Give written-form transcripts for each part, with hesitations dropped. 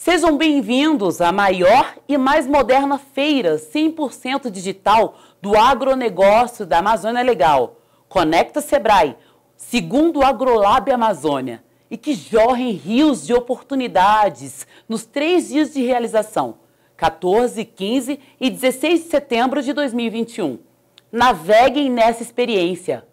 Sejam bem-vindos à maior e mais moderna feira 100% digital do agronegócio da Amazônia Legal. Conecta Sebrae, segundo o Agrolab Amazônia, e que jorrem rios de oportunidades nos 3 dias de realização, 14, 15 e 16 de setembro de 2021. Naveguem nessa experiência.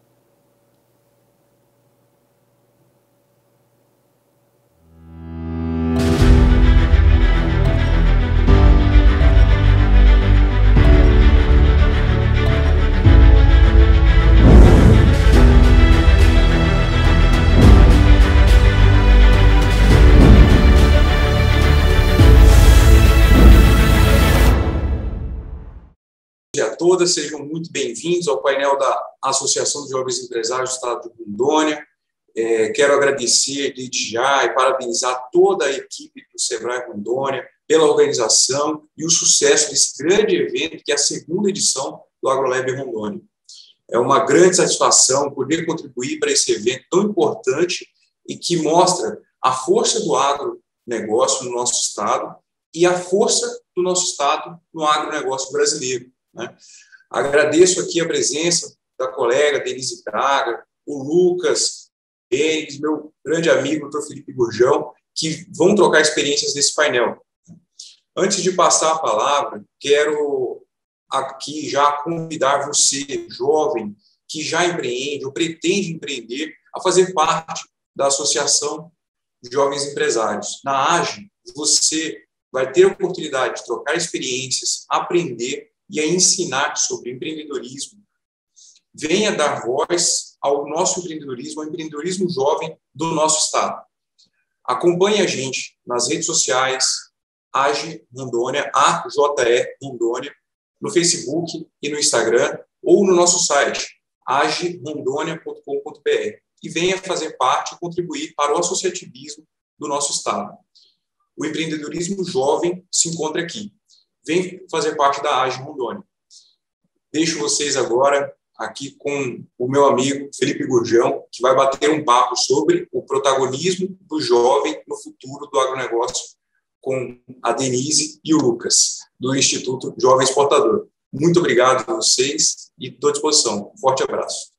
A todas, sejam muito bem-vindos ao painel da Associação de Jovens Empresários do Estado de Rondônia. Quero agradecer desde já e parabenizar toda a equipe do Sebrae Rondônia pela organização e o sucesso desse grande evento, que é a 2ª edição do AgroLab Rondônia. É uma grande satisfação poder contribuir para esse evento tão importante e que mostra a força do agronegócio no nosso Estado e a força do nosso Estado no agronegócio brasileiro. Agradeço aqui a presença da colega Denise Braga, o Lucas, eles, meu grande amigo, o Dr. Felipe Gurjão, que vão trocar experiências nesse painel. Antes de passar a palavra, quero aqui já convidar você, jovem, que já empreende ou pretende empreender, a fazer parte da Associação de Jovens Empresários. Na AGE, você vai ter a oportunidade de trocar experiências, aprender e a ensinar sobre empreendedorismo. Venha dar voz ao nosso empreendedorismo, ao empreendedorismo jovem do nosso Estado. Acompanhe a gente nas redes sociais, AGE Rondônia, AJE Rondônia, no Facebook e no Instagram, ou no nosso site, agerondônia.com.br, e venha fazer parte e contribuir para o associativismo do nosso Estado. O empreendedorismo jovem se encontra aqui. Vem fazer parte da AGE Rondônia. Deixo vocês agora aqui com o meu amigo Felipe Gurjão, que vai bater um papo sobre o protagonismo do jovem no futuro do agronegócio, com a Denise e o Lucas, do Instituto Jovem Exportador. Muito obrigado a vocês e estou à disposição. Um forte abraço.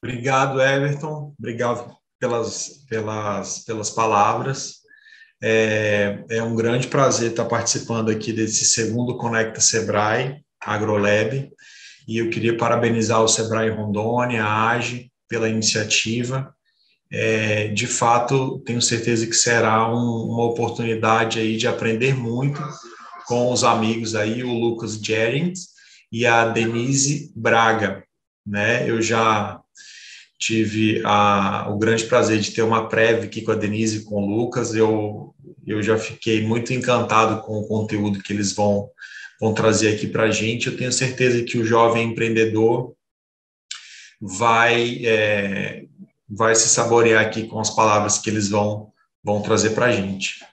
Obrigado, Everton. Obrigado pelas palavras. É um grande prazer estar participando aqui desse 2º Conecta Sebrae AgroLab, e eu queria parabenizar o Sebrae Rondônia, a AGE, pela iniciativa. De fato, tenho certeza que será uma oportunidade aí de aprender muito com os amigos aí, o Lucas Jerins e a Denise Braga, né? Eu já tive o grande prazer de ter uma prévia aqui com a Denise e com o Lucas. Eu já fiquei muito encantado com o conteúdo que eles vão trazer aqui para a gente. Eu tenho certeza que o jovem empreendedor vai se saborear aqui com as palavras que eles vão trazer para a gente.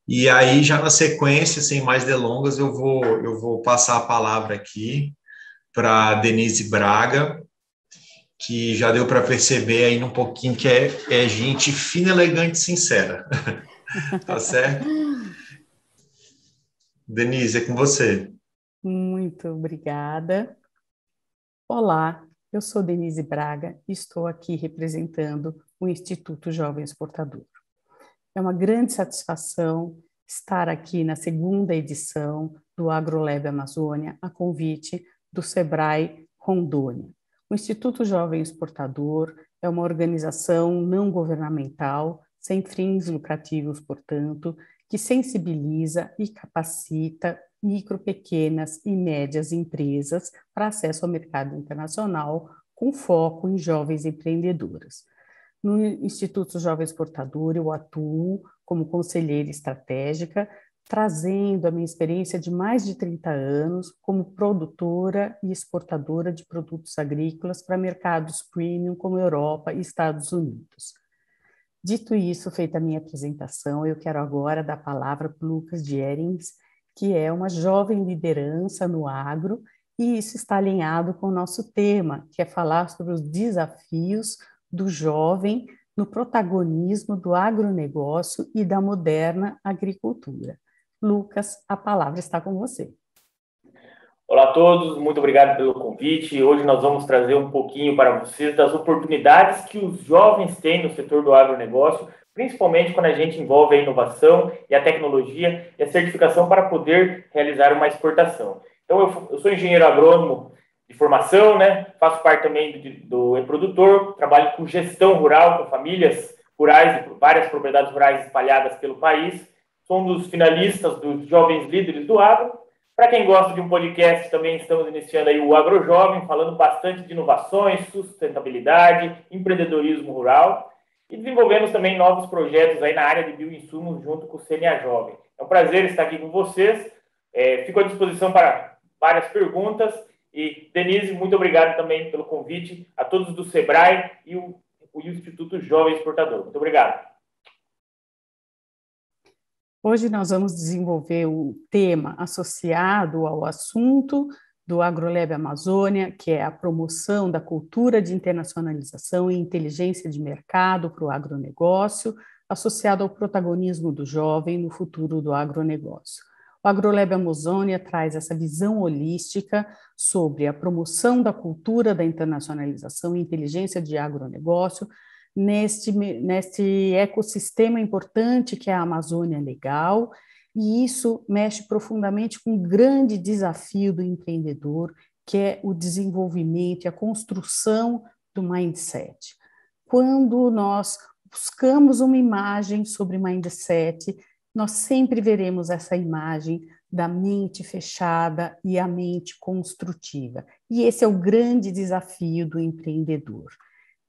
E aí, já na sequência, sem mais delongas, eu vou passar a palavra aqui para a Denise Braga, que já deu para perceber aí um pouquinho que é gente fina, elegante e sincera. Tá certo? Denise, é com você. Muito obrigada. Olá, eu sou Denise Braga e estou aqui representando o Instituto Jovem Exportador. É uma grande satisfação estar aqui na 2ª edição do AgroLab Amazônia, a convite do Sebrae Rondônia. O Instituto Jovem Exportador é uma organização não governamental, sem fins lucrativos, portanto, que sensibiliza e capacita micro, pequenas e médias empresas para acesso ao mercado internacional, com foco em jovens empreendedoras. No Instituto Jovem Exportador, eu atuo como conselheira estratégica, trazendo a minha experiência de mais de 30 anos como produtora e exportadora de produtos agrícolas para mercados premium como Europa e Estados Unidos. Dito isso, feita a minha apresentação, eu quero agora dar a palavra para o Lucas Jerins, que é uma jovem liderança no agro, e isso está alinhado com o nosso tema, que é falar sobre os desafios do jovem no protagonismo do agronegócio e da moderna agricultura. Lucas, a palavra está com você. Olá a todos, muito obrigado pelo convite. Hoje nós vamos trazer um pouquinho para vocês das oportunidades que os jovens têm no setor do agronegócio, principalmente quando a gente envolve a inovação e a tecnologia e a certificação para poder realizar uma exportação. Então, eu sou engenheiro agrônomo de formação, né? Faço parte também do E-Produtor, trabalho com gestão rural, com famílias rurais, várias propriedades rurais espalhadas pelo país. Sou um dos finalistas dos Jovens Líderes do Agro. Para quem gosta de um podcast, também estamos iniciando aí o AgroJovem, falando bastante de inovações, sustentabilidade, empreendedorismo rural e desenvolvemos também novos projetos aí na área de bioinsumos junto com o CNA Jovem. É um prazer estar aqui com vocês. Fico à disposição para várias perguntas. E, Denise, muito obrigado também pelo convite a todos do SEBRAE e o Instituto Jovem Exportador. Muito obrigado. Hoje nós vamos desenvolver um tema associado ao assunto do AgroLab Amazônia, que é a promoção da cultura de internacionalização e inteligência de mercado para o agronegócio, associado ao protagonismo do jovem no futuro do agronegócio. O AgroLab Amazônia traz essa visão holística sobre a promoção da cultura da internacionalização e inteligência de agronegócio neste ecossistema importante que é a Amazônia Legal, e isso mexe profundamente com um grande desafio do empreendedor, que é o desenvolvimento e a construção do mindset. Quando nós buscamos uma imagem sobre mindset, nós sempre veremos essa imagem da mente fechada e a mente construtiva. E esse é o grande desafio do empreendedor.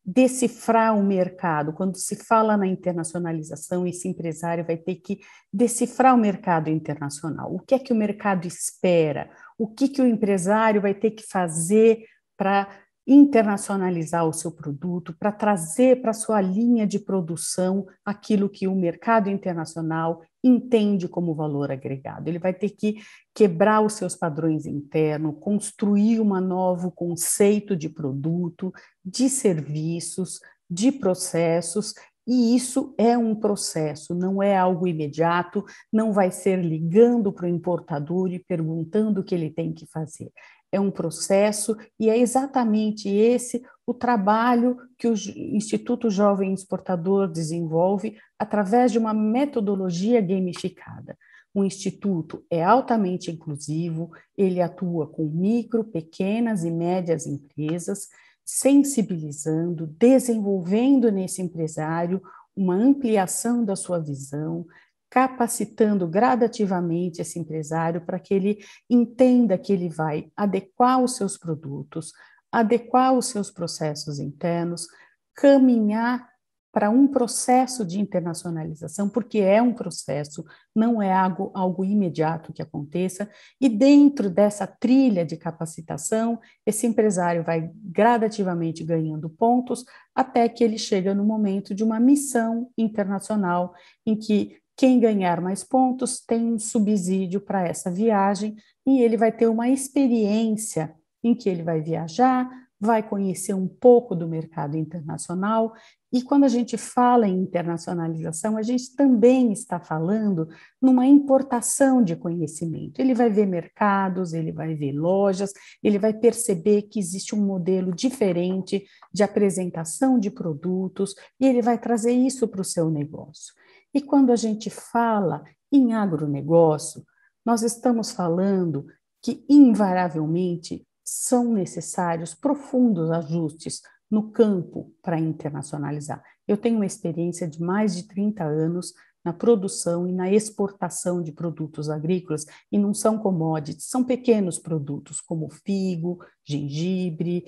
Decifrar o mercado. Quando se fala na internacionalização, esse empresário vai ter que decifrar o mercado internacional. O que é que o mercado espera? O que o empresário vai ter que fazer para internacionalizar o seu produto, para trazer para a sua linha de produção aquilo que o mercado internacional entende como valor agregado. Ele vai ter que quebrar os seus padrões internos, construir um novo conceito de produto, de serviços, de processos, e isso é um processo, não é algo imediato, não vai ser ligando para o importador e perguntando o que ele tem que fazer. É um processo e é exatamente esse o trabalho que o Instituto Jovem Exportador desenvolve através de uma metodologia gamificada. O Instituto é altamente inclusivo, ele atua com micro, pequenas e médias empresas, sensibilizando, desenvolvendo nesse empresário uma ampliação da sua visão, capacitando gradativamente esse empresário para que ele entenda que ele vai adequar os seus produtos, adequar os seus processos internos, caminhar para um processo de internacionalização, porque é um processo, não é algo imediato que aconteça, e dentro dessa trilha de capacitação, esse empresário vai gradativamente ganhando pontos até que ele chega no momento de uma missão internacional em que quem ganhar mais pontos tem um subsídio para essa viagem e ele vai ter uma experiência em que ele vai viajar, vai conhecer um pouco do mercado internacional. E quando a gente fala em internacionalização, a gente também está falando numa importação de conhecimento. Ele vai ver mercados, ele vai ver lojas, ele vai perceber que existe um modelo diferente de apresentação de produtos e ele vai trazer isso para o seu negócio. E quando a gente fala em agronegócio, nós estamos falando que, invariavelmente, são necessários profundos ajustes no campo para internacionalizar. Eu tenho uma experiência de mais de 30 anos na produção e na exportação de produtos agrícolas, e não são commodities, são pequenos produtos, como figo, gengibre,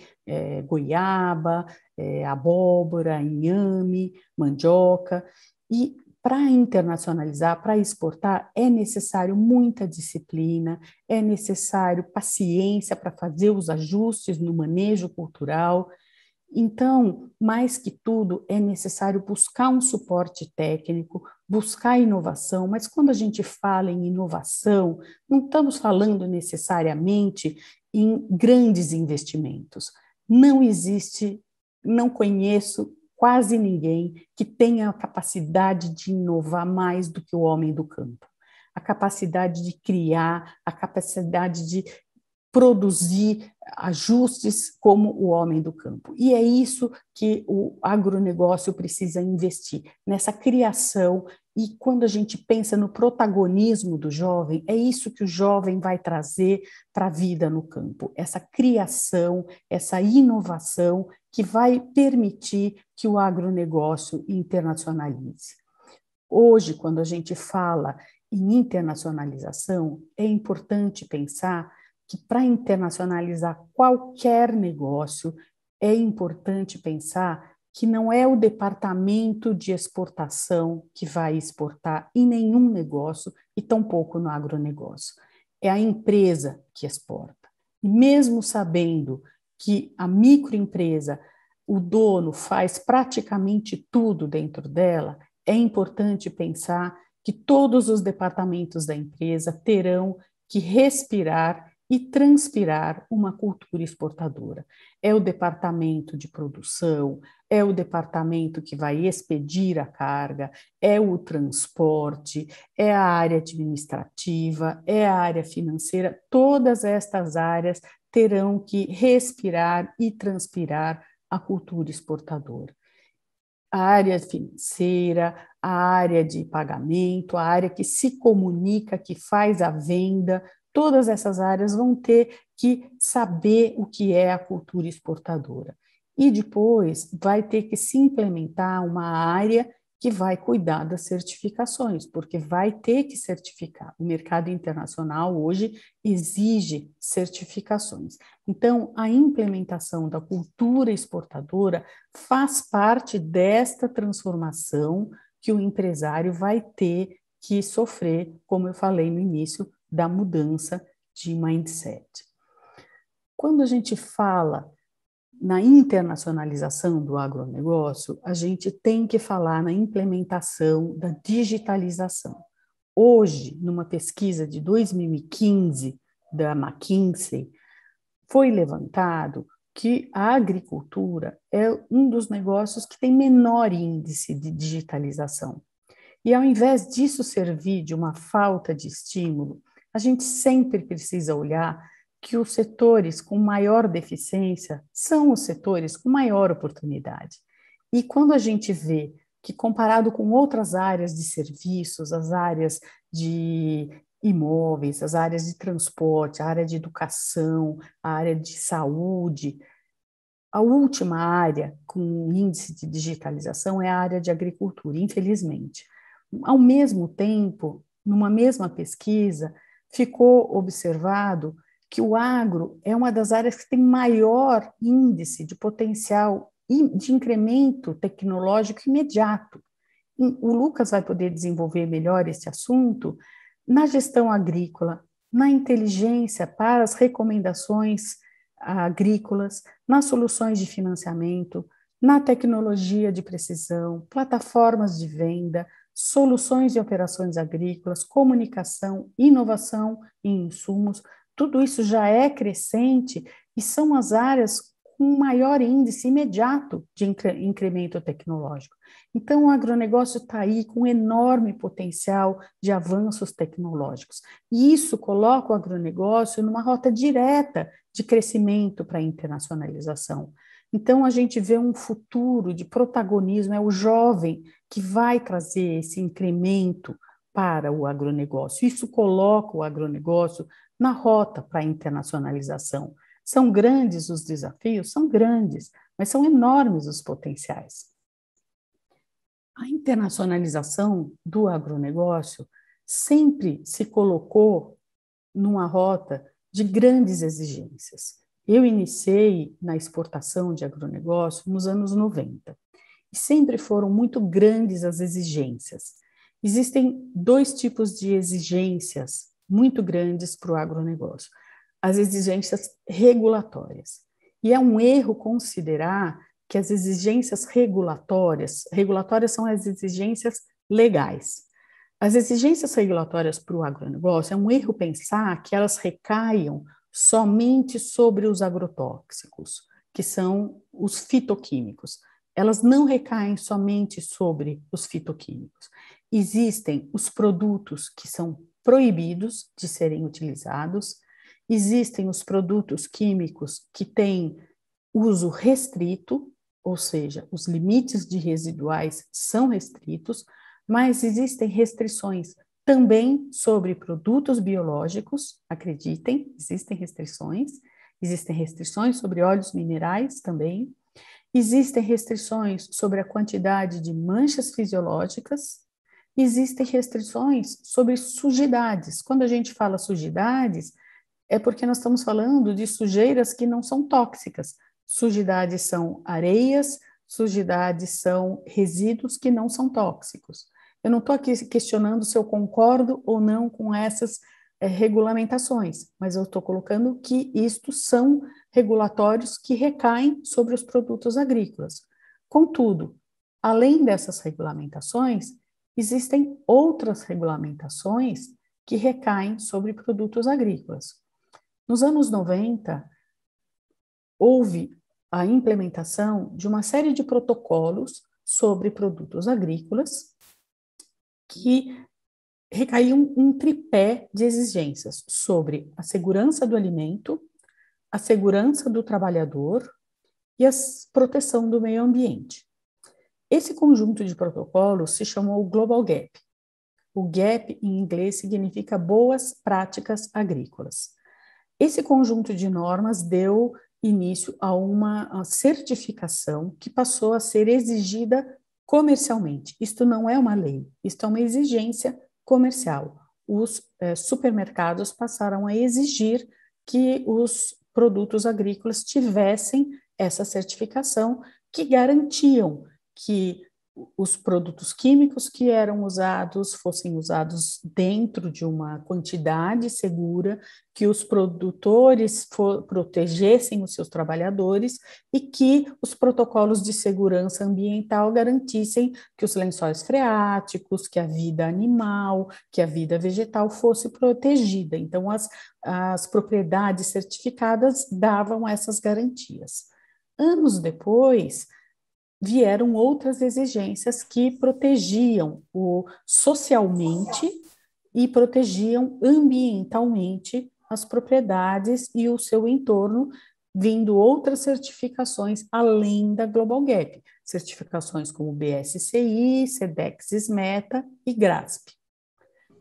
goiaba, abóbora, inhame, mandioca, e para internacionalizar, para exportar, é necessário muita disciplina, é necessário paciência para fazer os ajustes no manejo cultural. Então, mais que tudo, é necessário buscar um suporte técnico, buscar inovação, mas quando a gente fala em inovação, não estamos falando necessariamente em grandes investimentos. Não existe, não conheço quase ninguém que tenha a capacidade de inovar mais do que o homem do campo. A capacidade de criar, a capacidade de produzir ajustes como o homem do campo. E é isso que o agronegócio precisa investir, nessa criação. E quando a gente pensa no protagonismo do jovem, é isso que o jovem vai trazer para a vida no campo, essa criação, essa inovação que vai permitir que o agronegócio internacionalize. Hoje, quando a gente fala em internacionalização, é importante pensar que para internacionalizar qualquer negócio, é importante pensar que não é o departamento de exportação que vai exportar em nenhum negócio e tampouco no agronegócio. É a empresa que exporta. E mesmo sabendo que a microempresa, o dono faz praticamente tudo dentro dela, é importante pensar que todos os departamentos da empresa terão que respirar e transpirar uma cultura exportadora. É o departamento de produção, é o departamento que vai expedir a carga, é o transporte, é a área administrativa, é a área financeira. Todas estas áreas terão que respirar e transpirar a cultura exportadora. A área financeira, a área de pagamento, a área que se comunica, que faz a venda, todas essas áreas vão ter que saber o que é a cultura exportadora. E depois vai ter que se implementar uma área que vai cuidar das certificações, porque vai ter que certificar. O mercado internacional hoje exige certificações. Então, a implementação da cultura exportadora faz parte desta transformação que o empresário vai ter que sofrer, como eu falei no início, da mudança de mindset. Quando a gente fala na internacionalização do agronegócio, a gente tem que falar na implementação da digitalização. Hoje, numa pesquisa de 2015 da McKinsey, foi levantado que a agricultura é um dos negócios que tem menor índice de digitalização. E ao invés disso servir de uma falta de estímulo, a gente sempre precisa olhar que os setores com maior deficiência são os setores com maior oportunidade. E quando a gente vê que, comparado com outras áreas de serviços, as áreas de imóveis, as áreas de transporte, a área de educação, a área de saúde, a última área com índice de digitalização é a área de agricultura, infelizmente. Ao mesmo tempo, numa mesma pesquisa, ficou observado que o agro é uma das áreas que tem maior índice de potencial de incremento tecnológico imediato. O Lucas vai poder desenvolver melhor esse assunto na gestão agrícola, na inteligência para as recomendações agrícolas, nas soluções de financiamento, na tecnologia de precisão, plataformas de venda, soluções de operações agrícolas, comunicação, inovação em insumos. Tudo isso já é crescente e são as áreas com maior índice imediato de incremento tecnológico. Então, o agronegócio está aí com um enorme potencial de avanços tecnológicos. E isso coloca o agronegócio numa rota direta de crescimento para a internacionalização. Então, a gente vê um futuro de protagonismo, é o jovem que vai trazer esse incremento para o agronegócio. Isso coloca o agronegócio na rota para a internacionalização. São grandes os desafios? São grandes, mas são enormes os potenciais. A internacionalização do agronegócio sempre se colocou numa rota de grandes exigências. Eu iniciei na exportação de agronegócio nos anos 90 e sempre foram muito grandes as exigências. Existem dois tipos de exigências muito grandes para o agronegócio. As exigências regulatórias. E é um erro considerar que as exigências regulatórias são as exigências legais. As exigências regulatórias para o agronegócio é um erro pensar que elas recaiam somente sobre os agrotóxicos, que são os fitoquímicos. elas não recaem somente sobre os fitoquímicos. Existem os produtos que são proibidos de serem utilizados, existem os produtos químicos que têm uso restrito, ou seja, os limites de residuais são restritos, mas existem restrições também sobre produtos biológicos, acreditem, existem restrições sobre óleos minerais também, existem restrições sobre a quantidade de manchas fisiológicas, existem restrições sobre sujidades. Quando a gente fala sujidades, é porque nós estamos falando de sujeiras que não são tóxicas. Sujidades são areias, sujidades são resíduos que não são tóxicos. Eu não estou aqui questionando se eu concordo ou não com essas regulamentações, mas eu estou colocando que isto são regulatórios que recaem sobre os produtos agrícolas. Contudo, além dessas regulamentações, existem outras regulamentações que recaem sobre produtos agrícolas. Nos anos 90, houve a implementação de uma série de protocolos sobre produtos agrícolas que recaíam um tripé de exigências sobre a segurança do alimento, a segurança do trabalhador e a proteção do meio ambiente. Esse conjunto de protocolos se chamou Global Gap. O GAP, em inglês, significa Boas Práticas Agrícolas. Esse conjunto de normas deu início a uma certificação que passou a ser exigida comercialmente. Isto não é uma lei, isto é uma exigência comercial. Os supermercados passaram a exigir que os produtos agrícolas tivessem essa certificação que garantiam que os produtos químicos que eram usados fossem usados dentro de uma quantidade segura, que os produtores protegessem os seus trabalhadores e que os protocolos de segurança ambiental garantissem que os lençóis freáticos, que a vida animal, que a vida vegetal fosse protegida. Então, as propriedades certificadas davam essas garantias. Anos depois, vieram outras exigências que protegiam socialmente e protegiam ambientalmente as propriedades e o seu entorno, vindo outras certificações além da Global Gap, certificações como BSCI, SEDEX SMETA e GRASP.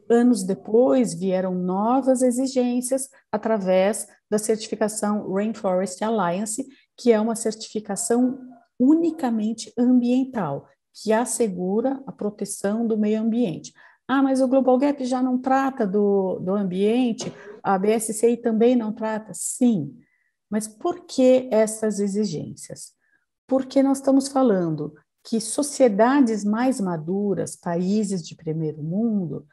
Anos depois, vieram novas exigências através da certificação Rainforest Alliance, que é uma certificação unicamente ambiental, que assegura a proteção do meio ambiente. Ah, mas o Global Gap já não trata do ambiente, a BSCI também não trata? Sim, mas por que essas exigências? Porque nós estamos falando que sociedades mais maduras, países de primeiro mundo,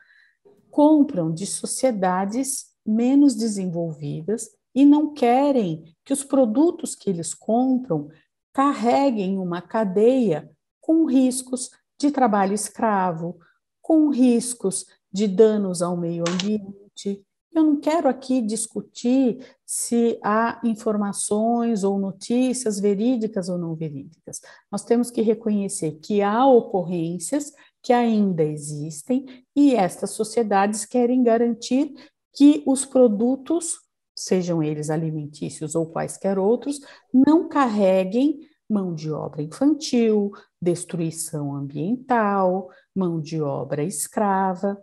compram de sociedades menos desenvolvidas e não querem que os produtos que eles compram carreguem uma cadeia com riscos de trabalho escravo, com riscos de danos ao meio ambiente. Eu não quero aqui discutir se há informações ou notícias verídicas ou não verídicas. Nós temos que reconhecer que há ocorrências que ainda existem e estas sociedades querem garantir que os produtos, sejam eles alimentícios ou quaisquer outros, não carreguem mão de obra infantil, destruição ambiental, mão de obra escrava.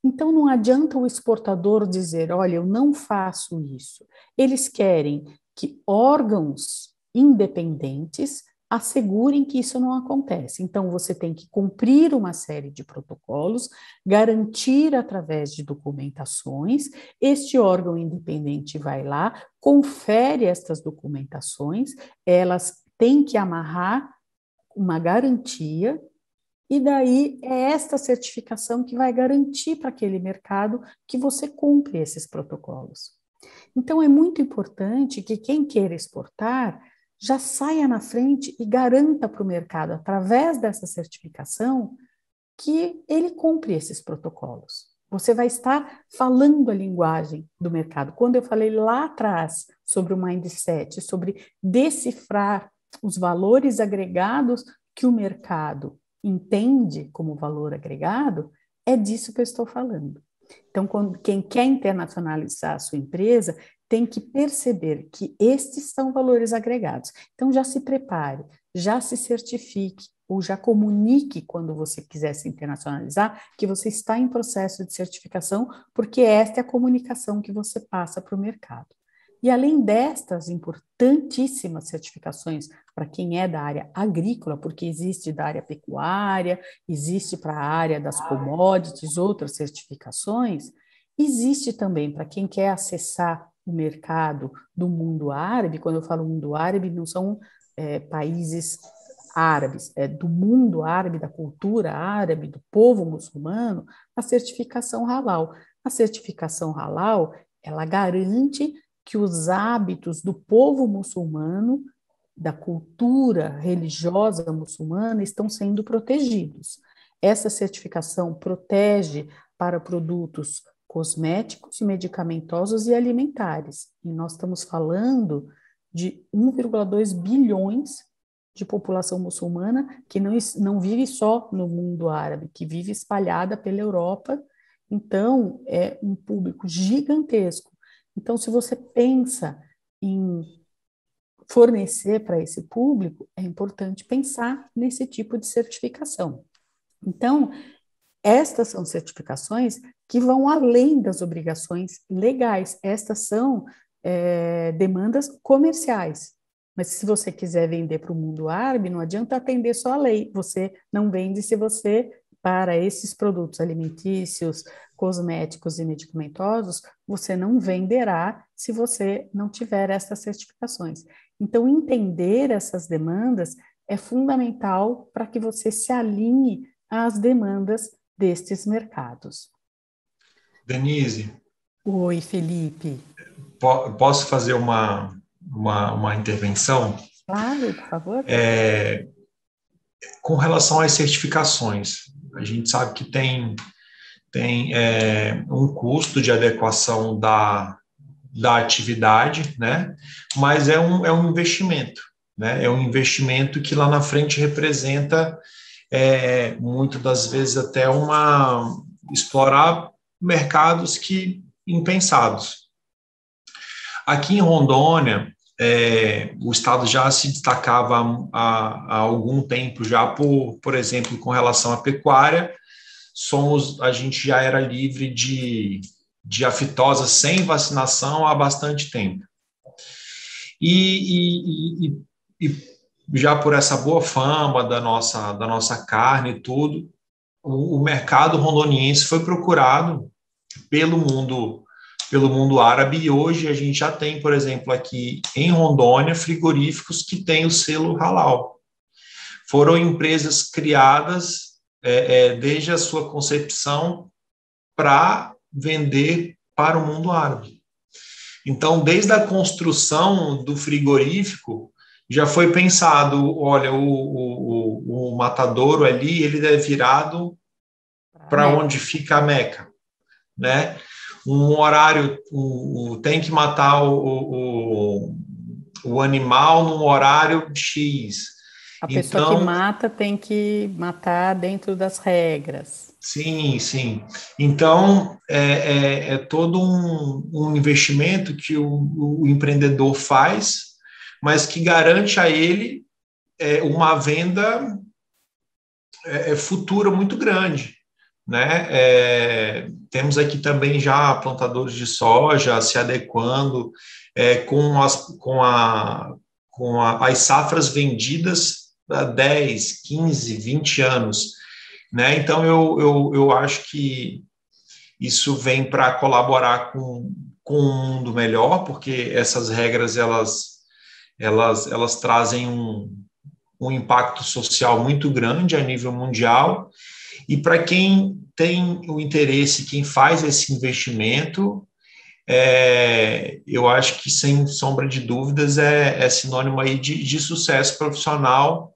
Então, não adianta o exportador dizer, olha, eu não faço isso. Eles querem que órgãos independentes assegurem que isso não acontece. Então, você tem que cumprir uma série de protocolos, garantir através de documentações, este órgão independente vai lá, confere estas documentações, elas têm que amarrar uma garantia, e daí é esta certificação que vai garantir para aquele mercado que você cumpre esses protocolos. Então, é muito importante que quem queira exportar já saia na frente e garanta para o mercado, através dessa certificação, que ele cumpre esses protocolos. Você vai estar falando a linguagem do mercado. Quando eu falei lá atrás sobre o mindset, sobre decifrar os valores agregados que o mercado entende como valor agregado, é disso que eu estou falando. Então, quem quer internacionalizar a sua empresa tem que perceber que estes são valores agregados. Então, já se prepare, já se certifique, ou já comunique quando você quiser se internacionalizar, que você está em processo de certificação, porque esta é a comunicação que você passa para o mercado. E além destas importantíssimas certificações para quem é da área agrícola, porque existe da área pecuária, existe para a área das commodities, outras certificações, existe também para quem quer acessar o mercado do mundo árabe. Quando eu falo mundo árabe, não são países árabes, do mundo árabe, da cultura árabe, do povo muçulmano, a certificação halal. A certificação halal, ela garante que os hábitos do povo muçulmano, da cultura religiosa muçulmana, estão sendo protegidos. Essa certificação protege para produtos cosméticos, medicamentosos e alimentares. E nós estamos falando de 1,2 bilhões de população muçulmana que não vive só no mundo árabe, que vive espalhada pela Europa. Então, é um público gigantesco. Então, se você pensa em fornecer para esse público, é importante pensar nesse tipo de certificação. Então, estas são certificações que vão além das obrigações legais. Estas são demandas comerciais. Mas se você quiser vender para o mundo árabe, não adianta atender só a lei. Você não vende se você, para esses produtos alimentícios, cosméticos e medicamentosos, você não venderá se você não tiver essas certificações. Então, entender essas demandas é fundamental para que você se alinhe às demandas destes mercados. Denise. Oi, Felipe. Posso fazer uma intervenção? Claro, por favor. Com relação às certificações, a gente sabe que tem um custo de adequação da atividade, né? Mas é um investimento, né? É um investimento que lá na frente representa, muitas das vezes, até explorar mercados que impensados. Aqui em Rondônia, o Estado já se destacava há algum tempo já por exemplo, com relação à pecuária. A gente já era livre de aftosa sem vacinação há bastante tempo. E já por essa boa fama da nossa carne e tudo, o mercado rondoniense foi procurado pelo mundo árabe, e hoje a gente já tem, por exemplo, aqui em Rondônia, frigoríficos que têm o selo halal. Foram empresas criadas desde a sua concepção para vender para o mundo árabe. Então, desde a construção do frigorífico, já foi pensado, olha, o matadouro ali, ele é virado para onde fica a Meca, né? Um horário, tem que matar o animal num horário X. A pessoa que mata tem que matar dentro das regras. Sim, sim. Então, é todo um investimento que o empreendedor faz, mas que garante a ele uma venda futura muito grande, né? Temos aqui também já plantadores de soja se adequando com as safras vendidas há 10, 15, 20 anos, né? Então, eu acho que isso vem para colaborar com um mundo melhor, porque essas regras, elas trazem um impacto social muito grande a nível mundial, e para quem tem o interesse, quem faz esse investimento, eu acho que, sem sombra de dúvidas, é sinônimo aí de sucesso profissional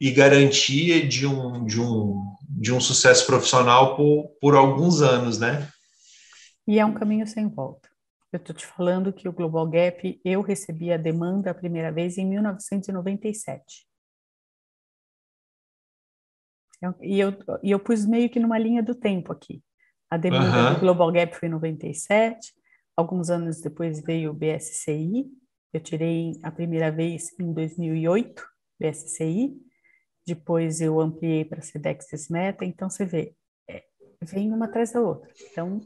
e garantia de um sucesso profissional por alguns anos, né? E é um caminho sem volta. Eu estou te falando que o Global Gap, eu recebi a demanda a primeira vez em 1997. E eu pus meio que numa linha do tempo aqui. A demanda do Global Gap foi em 97, alguns anos depois veio o BSCI, eu tirei a primeira vez em 2008, BSCI, depois eu ampliei para a Sedex Meta, então você vê, vem uma atrás da outra. Então,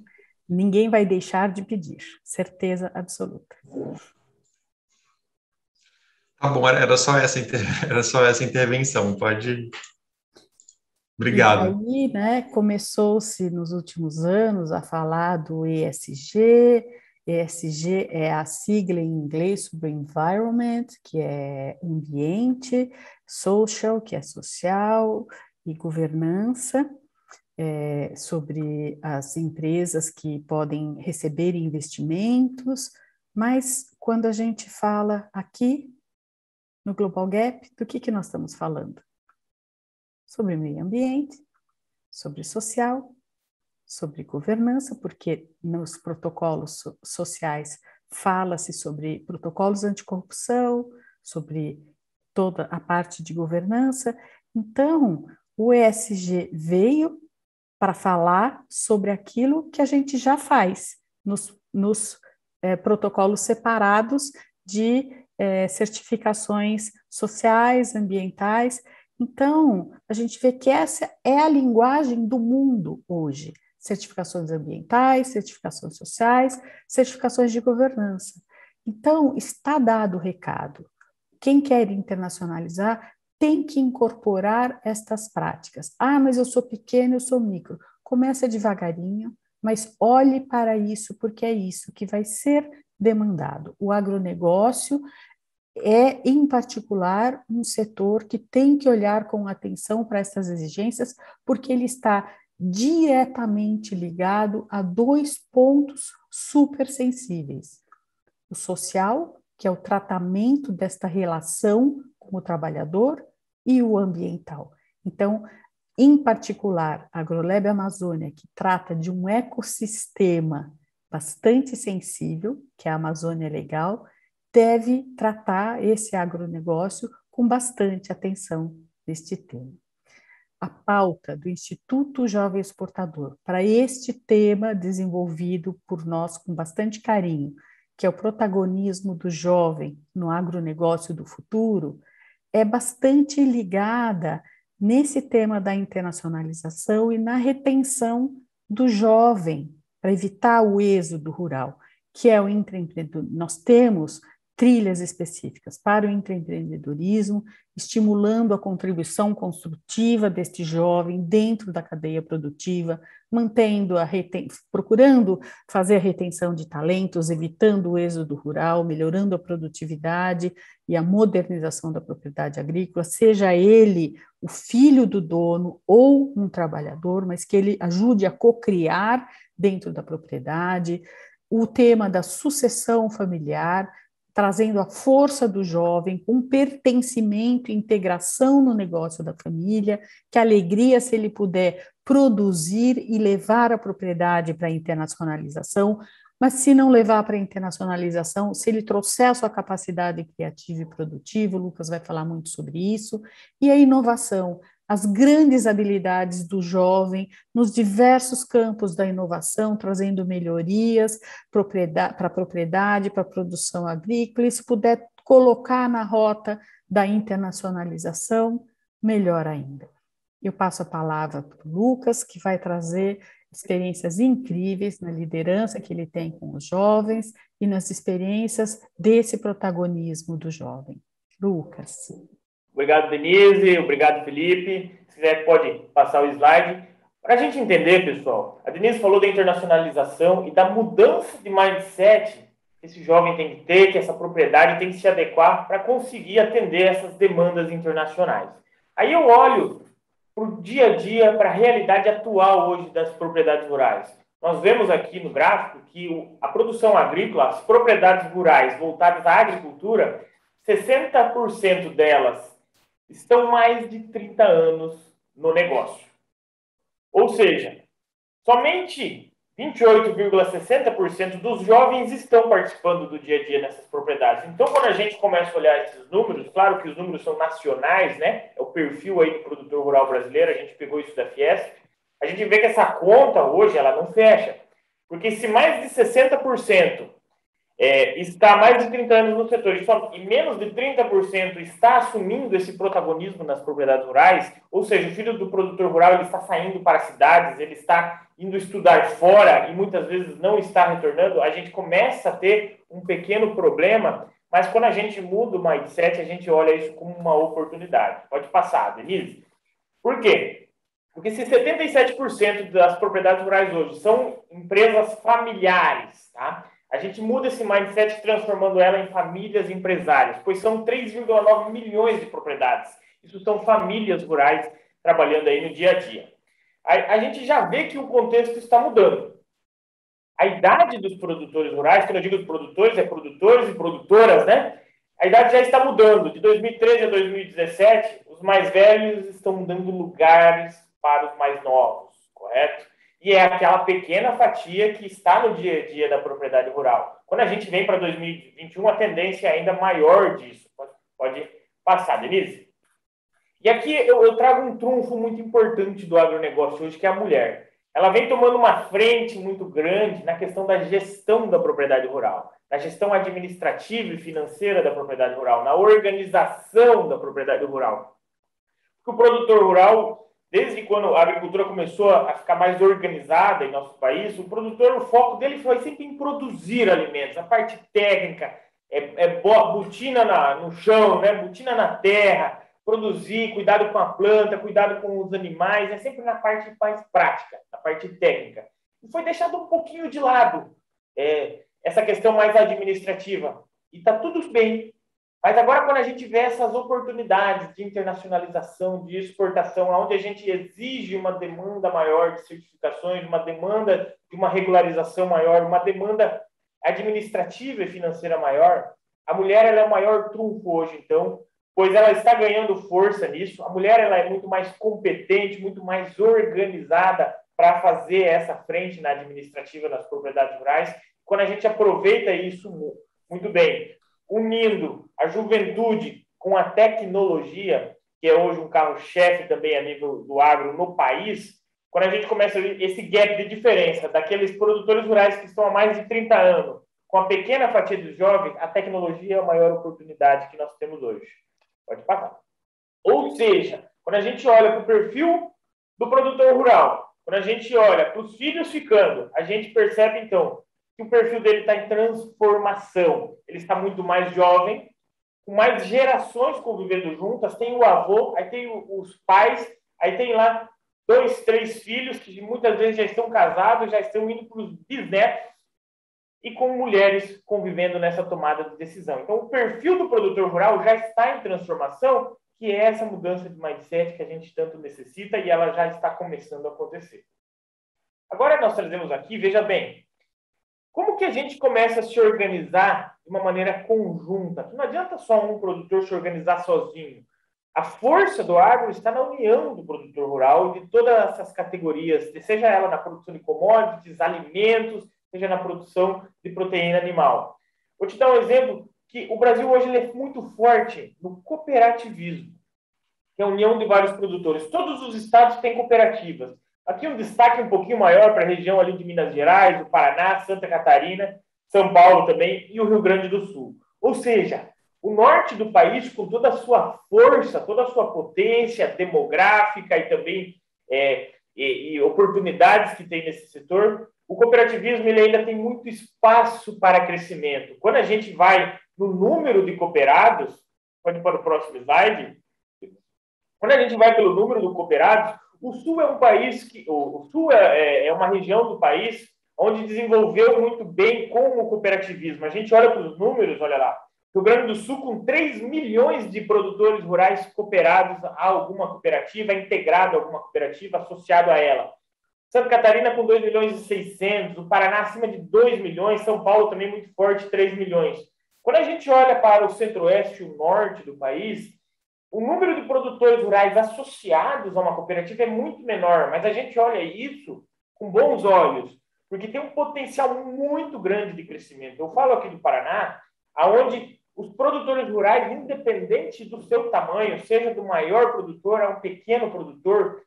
ninguém vai deixar de pedir, certeza absoluta. Tá bom, era só essa intervenção, pode... Obrigado. E aí, né, começou-se nos últimos anos a falar do ESG. ESG é a sigla em inglês sobre environment, que é ambiente, social, que é social, e governança, sobre as empresas que podem receber investimentos. Mas quando a gente fala aqui no Global Gap, do que nós estamos falando? Sobre meio ambiente, sobre social, sobre governança, porque nos protocolos sociais fala-se sobre protocolos anticorrupção, sobre toda a parte de governança. Então, o ESG veio para falar sobre aquilo que a gente já faz nos protocolos separados de certificações sociais, ambientais. Então, a gente vê que essa é a linguagem do mundo hoje. Certificações ambientais, certificações sociais, certificações de governança. Então, está dado o recado. Quem quer internacionalizar tem que incorporar estas práticas. Ah, mas eu sou pequeno, eu sou micro. Começa devagarinho, mas olhe para isso, porque é isso que vai ser demandado. O agronegócio é, em particular, um setor que tem que olhar com atenção para essas exigências, porque ele está diretamente ligado a dois pontos super sensíveis. O social, que é o tratamento desta relação com o trabalhador, e o ambiental. Então, em particular, a AgroLab Amazônia, que trata de um ecossistema bastante sensível, que é a Amazônia Legal, deve tratar esse agronegócio com bastante atenção neste tema. A pauta do Instituto Jovem Exportador para este tema desenvolvido por nós com bastante carinho, que é o protagonismo do jovem no agronegócio do futuro, é bastante ligada nesse tema da internacionalização e na retenção do jovem, para evitar o êxodo rural, que é o intraempreendedorismo. Nós temos trilhas específicas para o intraempreendedorismo, estimulando a contribuição construtiva deste jovem dentro da cadeia produtiva, procurando fazer a retenção de talentos, evitando o êxodo rural, melhorando a produtividade e a modernização da propriedade agrícola, seja ele o filho do dono ou um trabalhador, mas que ele ajude a cocriar dentro da propriedade. O tema da sucessão familiar, trazendo a força do jovem, com pertencimento e integração no negócio da família, que alegria se ele puder produzir e levar a propriedade para a internacionalização, mas se não levar para a internacionalização, se ele trouxer a sua capacidade criativa e produtiva, o Lucas vai falar muito sobre isso, e a inovação, as grandes habilidades do jovem nos diversos campos da inovação, trazendo melhorias para a propriedade, para a produção agrícola, e se puder colocar na rota da internacionalização, melhor ainda. Eu passo a palavra para o Lucas, que vai trazer experiências incríveis na liderança que ele tem com os jovens e nas experiências desse protagonismo do jovem. Lucas. Obrigado, Denise. Obrigado, Felipe. Se quiser, pode passar o slide. Para a gente entender, pessoal, a Denise falou da internacionalização e da mudança de mindset que esse jovem tem que ter, que essa propriedade tem que se adequar para conseguir atender essas demandas internacionais. Aí eu olho para o dia a dia, para a realidade atual hoje das propriedades rurais. Nós vemos aqui no gráfico que a produção agrícola, as propriedades rurais voltadas à agricultura, 60% delas estão mais de 30 anos no negócio. Ou seja, somente 28,60% dos jovens estão participando do dia a dia nessas propriedades. Então, quando a gente começa a olhar esses números, claro que os números são nacionais, né? É o perfil aí do produtor rural brasileiro, a gente pegou isso da Fiesp, a gente vê que essa conta hoje, ela não fecha. Porque se mais de 60% está há mais de 30 anos no setor e menos de 30% está assumindo esse protagonismo nas propriedades rurais, ou seja, o filho do produtor rural ele está saindo para as cidades, ele está indo estudar fora e muitas vezes não está retornando, a gente começa a ter um pequeno problema, mas quando a gente muda o mindset, a gente olha isso como uma oportunidade. Pode passar, Denise. Por quê? Porque se 77% das propriedades rurais hoje são empresas familiares, tá? A gente muda esse mindset transformando ela em famílias empresárias, pois são 3,9 milhões de propriedades. Isso são famílias rurais trabalhando aí no dia a dia. A gente já vê que o contexto está mudando. A idade dos produtores rurais, quando eu digo produtores, é produtores e produtoras, né? A idade já está mudando. De 2013 a 2017, os mais velhos estão dando lugares para os mais novos, correto? E é aquela pequena fatia que está no dia a dia da propriedade rural. Quando a gente vem para 2021, a tendência é ainda maior disso. Pode passar, Denise. E aqui eu trago um trunfo muito importante do agronegócio hoje, que é a mulher. Ela vem tomando uma frente muito grande na questão da gestão da propriedade rural, na gestão administrativa e financeira da propriedade rural, na organização da propriedade rural. Porque o produtor rural, desde quando a agricultura começou a ficar mais organizada em nosso país, o produtor, o foco dele foi sempre em produzir alimentos. A parte técnica, botina no chão, né? Botina na terra, produzir, cuidado com a planta, cuidado com os animais, é sempre na parte mais prática, na parte técnica. E foi deixado um pouquinho de lado essa questão mais administrativa. E está tudo bem. Mas agora, quando a gente vê essas oportunidades de internacionalização, de exportação, onde a gente exige uma demanda maior de certificações, uma demanda de uma regularização maior, uma demanda administrativa e financeira maior, a mulher ela é o maior trunfo hoje, então, pois ela está ganhando força nisso. A mulher ela é muito mais competente, muito mais organizada para fazer essa frente na administrativa das propriedades rurais. Quando a gente aproveita isso muito bem, unindo a juventude com a tecnologia, que é hoje um carro-chefe também a nível do agro no país, quando a gente começa a ver esse gap de diferença daqueles produtores rurais que estão há mais de 30 anos, com a pequena fatia dos jovens, a tecnologia é a maior oportunidade que nós temos hoje. Pode passar. Ou seja, quando a gente olha para o perfil do produtor rural, quando a gente olha para os filhos ficando, a gente percebe, então, que o perfil dele está em transformação. Ele está muito mais jovem, com mais gerações convivendo juntas. Tem o avô, aí tem os pais, aí tem lá 2, 3 filhos que muitas vezes já estão casados, já estão indo para os bisnetos e com mulheres convivendo nessa tomada de decisão. Então, o perfil do produtor rural já está em transformação, que é essa mudança de mindset que a gente tanto necessita e ela já está começando a acontecer. Agora, nós trazemos aqui, veja bem, como que a gente começa a se organizar de uma maneira conjunta? Não adianta só um produtor se organizar sozinho. A força do agro está na união do produtor rural e de todas essas categorias, seja ela na produção de commodities, alimentos, seja na produção de proteína animal. Vou te dar um exemplo que o Brasil hoje ele é muito forte no cooperativismo, que é a união de vários produtores. Todos os estados têm cooperativas. Aqui um destaque um pouquinho maior para a região ali de Minas Gerais, do Paraná, Santa Catarina, São Paulo também e o Rio Grande do Sul. Ou seja, o norte do país, com toda a sua força, toda a sua potência demográfica e também e oportunidades que tem nesse setor, o cooperativismo ele ainda tem muito espaço para crescimento. Quando a gente vai no número de cooperados, pode ir para o próximo slide, quando a gente vai pelo número de cooperados, o Sul é um país que... O Sul é uma região do país onde desenvolveu muito bem com o cooperativismo. A gente olha para os números, olha lá. Rio Grande do Sul com 3 milhões de produtores rurais cooperados a alguma cooperativa, integrado a alguma cooperativa, associado a ela. Santa Catarina com 2 milhões e 600, o Paraná acima de 2 milhões, São Paulo também muito forte, 3 milhões. Quando a gente olha para o centro-oeste e o norte do país, o número de produtores rurais associados a uma cooperativa é muito menor, mas a gente olha isso com bons olhos, porque tem um potencial muito grande de crescimento. Eu falo aqui do Paraná, onde os produtores rurais, independente do seu tamanho, seja do maior produtor a um pequeno produtor,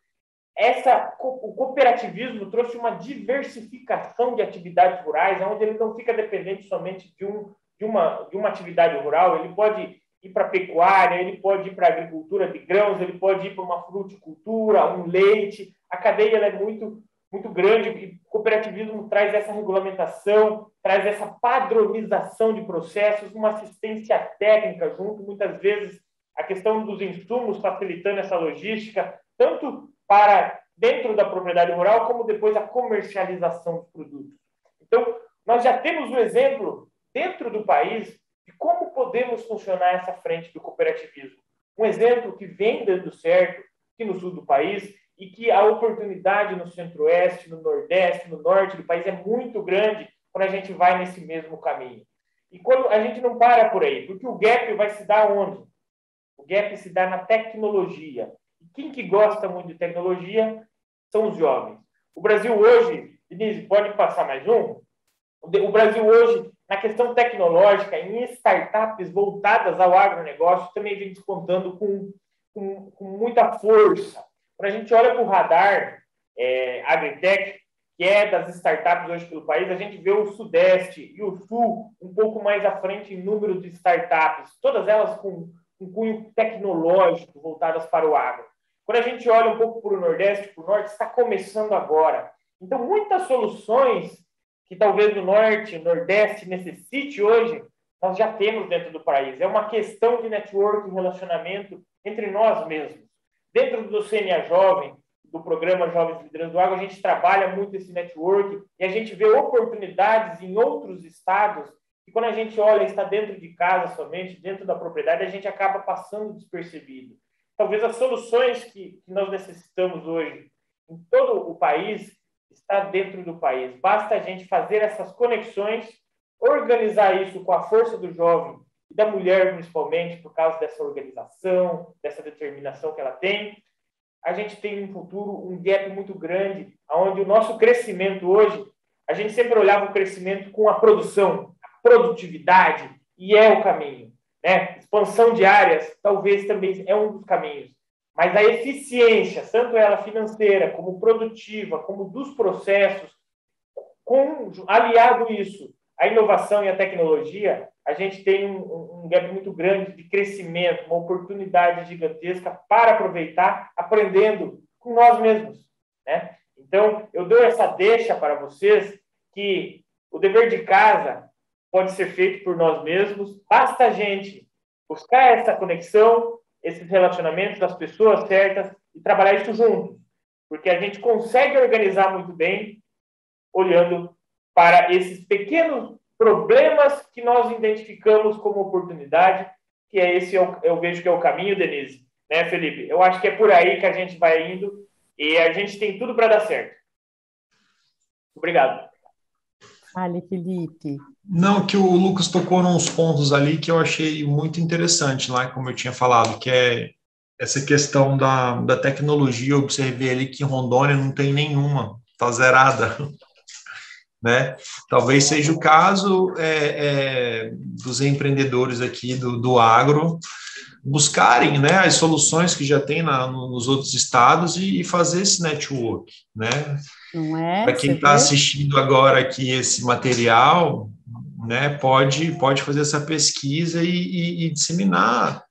o cooperativismo trouxe uma diversificação de atividades rurais, onde ele não fica dependente somente de uma atividade rural, ele pode ir para a pecuária, ele pode ir para a agricultura de grãos, ele pode ir para uma fruticultura, um leite. A cadeia ela é muito, muito grande e o cooperativismo traz essa regulamentação, traz essa padronização de processos, uma assistência técnica junto, muitas vezes a questão dos insumos facilitando essa logística, tanto para dentro da propriedade rural, como depois a comercialização dos produtos. Então, nós já temos um exemplo dentro do país de como podemos funcionar essa frente do cooperativismo. Um exemplo que vem dando certo aqui no sul do país e que a oportunidade no centro-oeste, no nordeste, no norte do país é muito grande quando a gente vai nesse mesmo caminho. E quando a gente não para por aí, porque o gap vai se dar onde? O gap se dá na tecnologia. Quem que gosta muito de tecnologia são os jovens. O Brasil hoje, Denise, pode passar mais um? O Brasil hoje, na questão tecnológica, em startups voltadas ao agronegócio, também vem despontando com muita força. Quando a gente olha para o radar Agritech, que é das startups hoje pelo país, a gente vê o Sudeste e o Sul um pouco mais à frente em número de startups, todas elas com um cunho tecnológico voltadas para o agro. Quando a gente olha um pouco para o Nordeste, para o Norte, está começando agora. Então, muitas soluções que talvez o Norte, o Nordeste necessite hoje, nós já temos dentro do país. É uma questão de network e relacionamento entre nós mesmos. Dentro do CNA Jovem, do programa Jovens Liderança do Agro, a gente trabalha muito esse network e a gente vê oportunidades em outros estados e quando a gente olha, está dentro de casa somente, dentro da propriedade, a gente acaba passando despercebido. Talvez as soluções que nós necessitamos hoje em todo o país está dentro do país. Basta a gente fazer essas conexões, organizar isso com a força do jovem e da mulher, principalmente, por causa dessa organização, dessa determinação que ela tem. A gente tem no futuro um gap muito grande, onde o nosso crescimento hoje, a gente sempre olhava o crescimento com a produção, a produtividade, e é o caminho. Né? Expansão de áreas talvez também é um dos caminhos, mas a eficiência, tanto ela financeira, como produtiva, como dos processos, aliado isso, a inovação e a tecnologia, a gente tem um gap muito grande de crescimento, uma oportunidade gigantesca para aproveitar, aprendendo com nós mesmos. Né? Então, eu dou essa deixa para vocês que o dever de casa pode ser feito por nós mesmos, basta a gente buscar essa conexão, esses relacionamentos das pessoas certas e trabalhar isso juntos, porque a gente consegue organizar muito bem olhando para esses pequenos problemas que nós identificamos como oportunidade, que é esse, eu vejo que é o caminho, Denise, né, Felipe? Eu acho que é por aí que a gente vai indo e a gente tem tudo para dar certo. Obrigado. Fale, Felipe. Não, que o Lucas tocou nos pontos ali que eu achei muito interessante lá, como eu tinha falado, que é essa questão da tecnologia. Eu observei ali que em Rondônia não tem nenhuma, está zerada. Né? Talvez seja o caso dos empreendedores aqui do agro buscarem, né, as soluções que já tem nos outros estados e fazer esse network, né? Não é? Para quem está assistindo agora aqui esse material, né, pode fazer essa pesquisa e disseminar.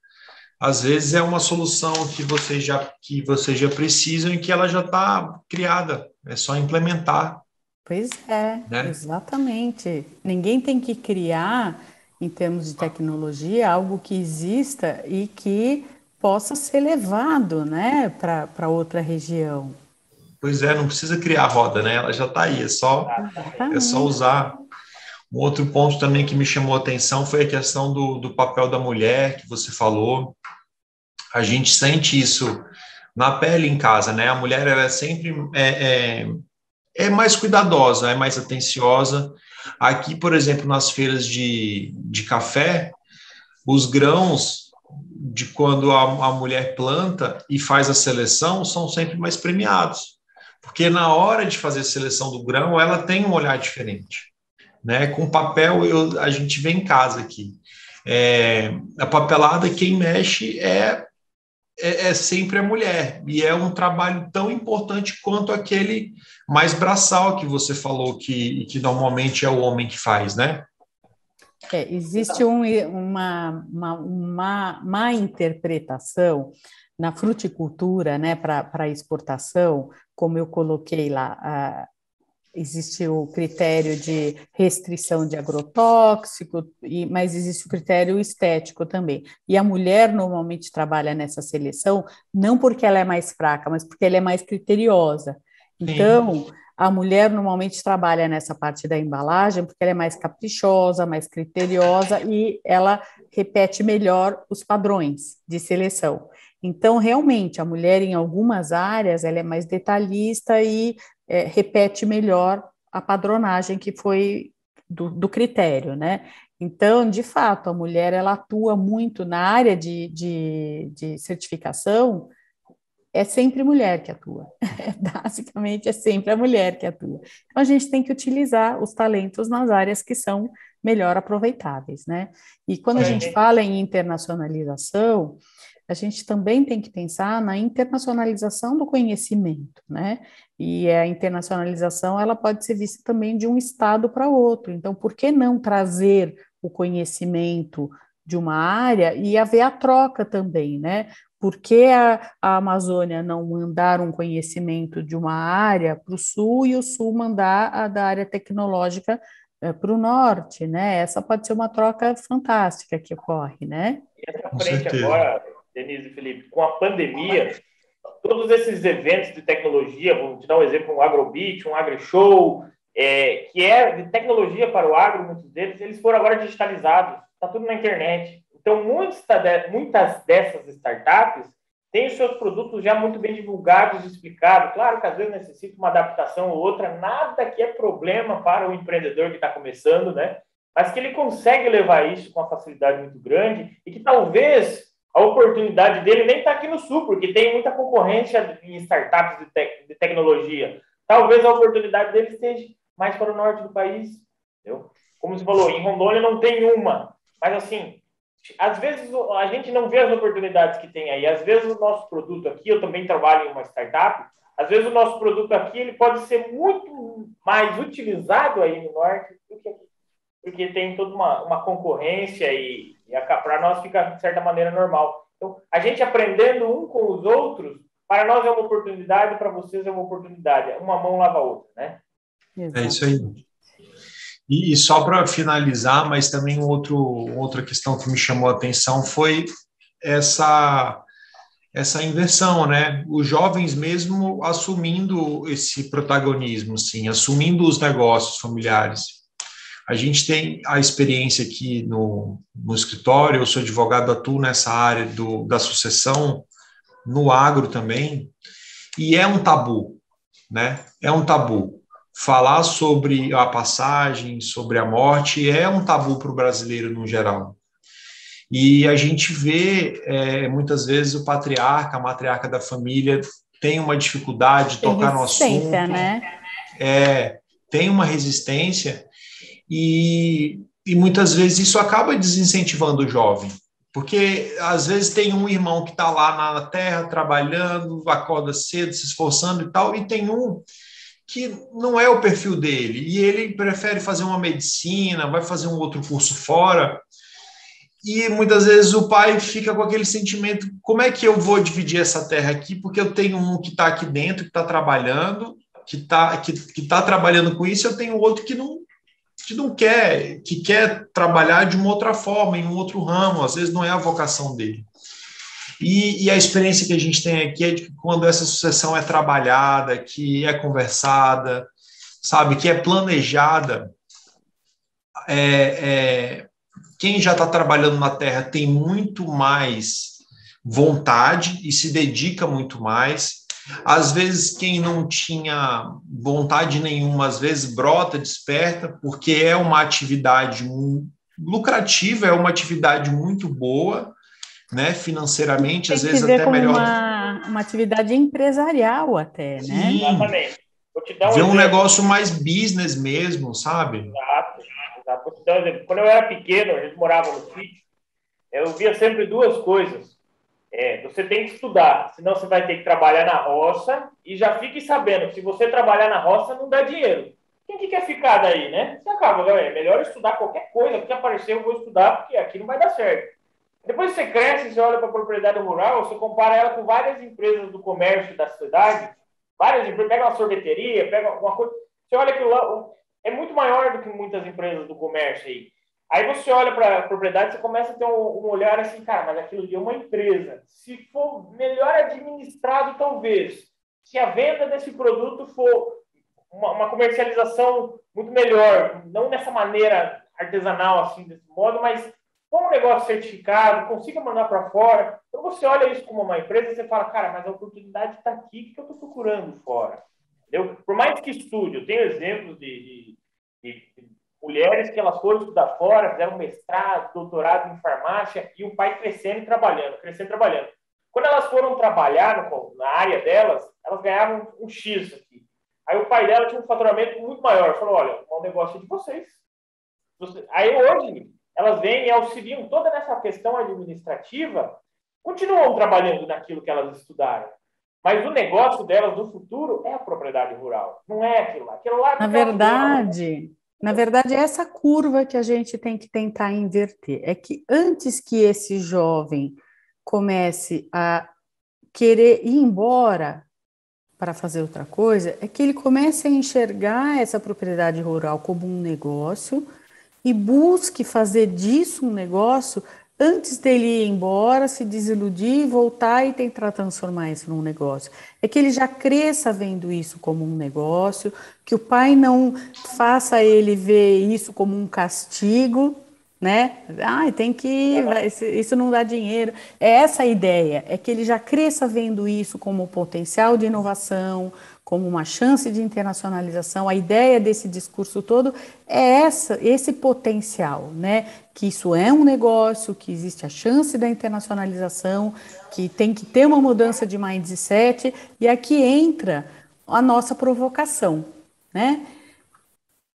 Às vezes é uma solução que vocês já precisam e que ela já está criada, é só implementar. Pois é, né? Exatamente. Ninguém tem que criar, em termos de tecnologia, algo que exista e que possa ser levado, né, para outra região. Pois é, não precisa criar a roda, né? Ela já está aí, é só usar. Um outro ponto também que me chamou a atenção foi a questão do papel da mulher, que você falou. A gente sente isso na pele em casa, né? A mulher, ela é sempre mais cuidadosa, é mais atenciosa. Aqui, por exemplo, nas feiras de café, os grãos de quando a mulher planta e faz a seleção são sempre mais premiados, porque na hora de fazer a seleção do grão, ela tem um olhar diferente, né? Com papel, a gente vê em casa aqui. A papelada, quem mexe é sempre a mulher, e é um trabalho tão importante quanto aquele mais braçal que você falou, que normalmente é o homem que faz, né? Existe uma má interpretação na fruticultura, né, para exportação, como eu coloquei lá, existe o critério de restrição de agrotóxico, mas existe o critério estético também. E a mulher normalmente trabalha nessa seleção não porque ela é mais fraca, mas porque ela é mais criteriosa. Então, a mulher normalmente trabalha nessa parte da embalagem porque ela é mais caprichosa, mais criteriosa e ela repete melhor os padrões de seleção. Então, realmente, a mulher em algumas áreas ela é mais detalhista e repete melhor a padronagem que foi do critério, né? Então, de fato, a mulher ela atua muito na área de certificação, é sempre mulher que atua. Basicamente, é sempre a mulher que atua. Então, a gente tem que utilizar os talentos nas áreas que são melhor aproveitáveis, né? E quando a gente fala em internacionalização, a gente também tem que pensar na internacionalização do conhecimento, né? E a internacionalização, ela pode ser vista também de um estado para outro. Então, por que não trazer o conhecimento de uma área e haver a troca também, né? Por que a Amazônia não mandar um conhecimento de uma área para o sul e o sul mandar a da área tecnológica para o norte, né? Essa pode ser uma troca fantástica que ocorre, né? E essa frente agora, Denise e Felipe, com a pandemia, todos esses eventos de tecnologia, vamos te dar um exemplo, um AgroBeat, um AgriShow, que é de tecnologia para o agro, muitos deles, eles foram agora digitalizados, está tudo na internet. Então, muitas dessas startups têm os seus produtos já muito bem divulgados e explicados. Claro que às vezes necessita uma adaptação ou outra, nada que é problema para o empreendedor que está começando, né? Mas que ele consegue levar isso com uma facilidade muito grande e que talvez a oportunidade dele nem está aqui no Sul, porque tem muita concorrência em startups de tecnologia. Talvez a oportunidade dele esteja mais para o norte do país. Entendeu? Como você falou, em Rondônia não tem uma, mas assim, às vezes a gente não vê as oportunidades que tem aí. Às vezes o nosso produto aqui, eu também trabalho em uma startup, às vezes o nosso produto aqui ele pode ser muito mais utilizado aí no norte do que aqui, porque tem toda uma concorrência e para nós fica, de certa maneira, normal. Então, a gente aprendendo um com os outros, para nós é uma oportunidade, para vocês é uma oportunidade. Uma mão lava a outra, né? É isso aí. E só para finalizar, mas também outra questão que me chamou a atenção foi essa inversão, né? Os jovens mesmo assumindo esse protagonismo, assim, assumindo os negócios familiares. A gente tem a experiência aqui no escritório, eu sou advogado, atuo nessa área da sucessão, no agro também, e é um tabu, né? É um tabu. Falar sobre a passagem, sobre a morte, é um tabu para o brasileiro no geral. E a gente vê, muitas vezes, o patriarca, a matriarca da família tem uma dificuldade de tocar no assunto. Né? Tem uma resistência. E muitas vezes isso acaba desincentivando o jovem, porque às vezes tem um irmão que está lá na terra trabalhando, acorda cedo, se esforçando e tal, e tem um que não é o perfil dele, e ele prefere fazer uma medicina, vai fazer um outro curso fora, e muitas vezes o pai fica com aquele sentimento, como é que eu vou dividir essa terra aqui, porque eu tenho um que está aqui dentro, que está trabalhando, que tá trabalhando com isso, eu tenho outro que não quer, que quer trabalhar de uma outra forma, em um outro ramo, às vezes não é a vocação dele. E a experiência que a gente tem aqui é de que quando essa sucessão é trabalhada, que é conversada, sabe, que é planejada, quem já está trabalhando na terra tem muito mais vontade e se dedica muito mais. Às vezes, quem não tinha vontade nenhuma, às vezes brota, desperta, porque é uma atividade lucrativa, é uma atividade muito boa, né, financeiramente, às vezes até melhor. uma atividade empresarial até, né? Sim. Exatamente. Vou te dar um Ver um exemplo. negócio mais business mesmo, sabe? Exato, exato. Vou te dar um exemplo. Quando eu era pequeno, a gente morava no sítio, eu via sempre duas coisas. Você tem que estudar, senão você vai ter que trabalhar na roça, e já fique sabendo, se você trabalhar na roça, não dá dinheiro. Quem que quer ficar daí, né? Você acaba, galera, é melhor estudar qualquer coisa, que aparecer eu vou estudar, porque aqui não vai dar certo. Depois você cresce, você olha para a propriedade rural, você compara ela com várias empresas do comércio da cidade, várias empresas, pega uma sorveteria, pega alguma coisa, você olha que lá é muito maior do que muitas empresas do comércio aí. Aí você olha para a propriedade, você começa a ter um olhar assim, cara, mas aquilo ali é uma empresa. Se for melhor administrado, talvez. Se a venda desse produto for uma comercialização muito melhor, não dessa maneira artesanal, assim, desse modo, mas com um negócio certificado, consiga mandar para fora. Então você olha isso como uma empresa e você fala, cara, mas a oportunidade está aqui, o que eu estou procurando fora? Entendeu? Por mais que estude, eu tenho exemplos de mulheres que elas foram estudar fora, fizeram mestrado, doutorado em farmácia, e o pai crescendo e trabalhando, crescendo e trabalhando. Quando elas foram trabalhar na área delas, elas ganhavam um X aqui. Aí o pai dela tinha um faturamento muito maior. Falou, olha, é um negócio de vocês. Aí hoje, elas vêm e auxiliam toda essa questão administrativa, continuam trabalhando naquilo que elas estudaram. Mas o negócio delas no futuro é a propriedade rural. Não é aquilo lá. Aquilo lá Na verdade, é essa curva que a gente tem que tentar inverter. É que antes que esse jovem comece a querer ir embora para fazer outra coisa, é que ele comece a enxergar essa propriedade rural como um negócio e busque fazer disso um negócio antes dele ir embora, se desiludir, voltar e tentar transformar isso num negócio. É que ele já cresça vendo isso como um negócio, que o pai não faça ele ver isso como um castigo, né? Tem que, isso não dá dinheiro. É essa a ideia, é que ele já cresça vendo isso como um potencial de inovação, como uma chance de internacionalização. A ideia desse discurso todo é esse potencial, né? Que isso é um negócio, que existe a chance da internacionalização, que tem que ter uma mudança de mindset, e aqui entra a nossa provocação, né?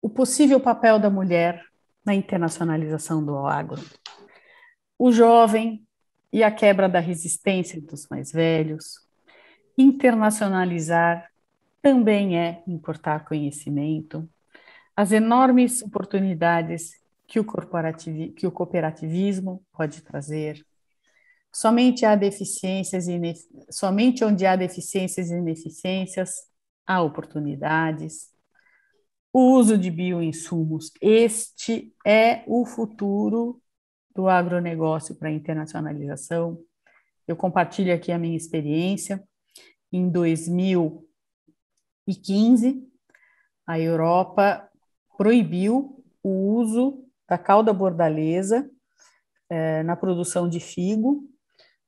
O possível papel da mulher na internacionalização do agro. O jovem e a quebra da resistência dos mais velhos. Internacionalizar também é importar conhecimento. As enormes oportunidades que o cooperativismo pode trazer. Somente onde há deficiências e ineficiências, há oportunidades. O uso de bioinsumos, este é o futuro do agronegócio para a internacionalização. Eu compartilho aqui a minha experiência. Em 2015, a Europa proibiu o uso da cauda bordaleza na produção de figo,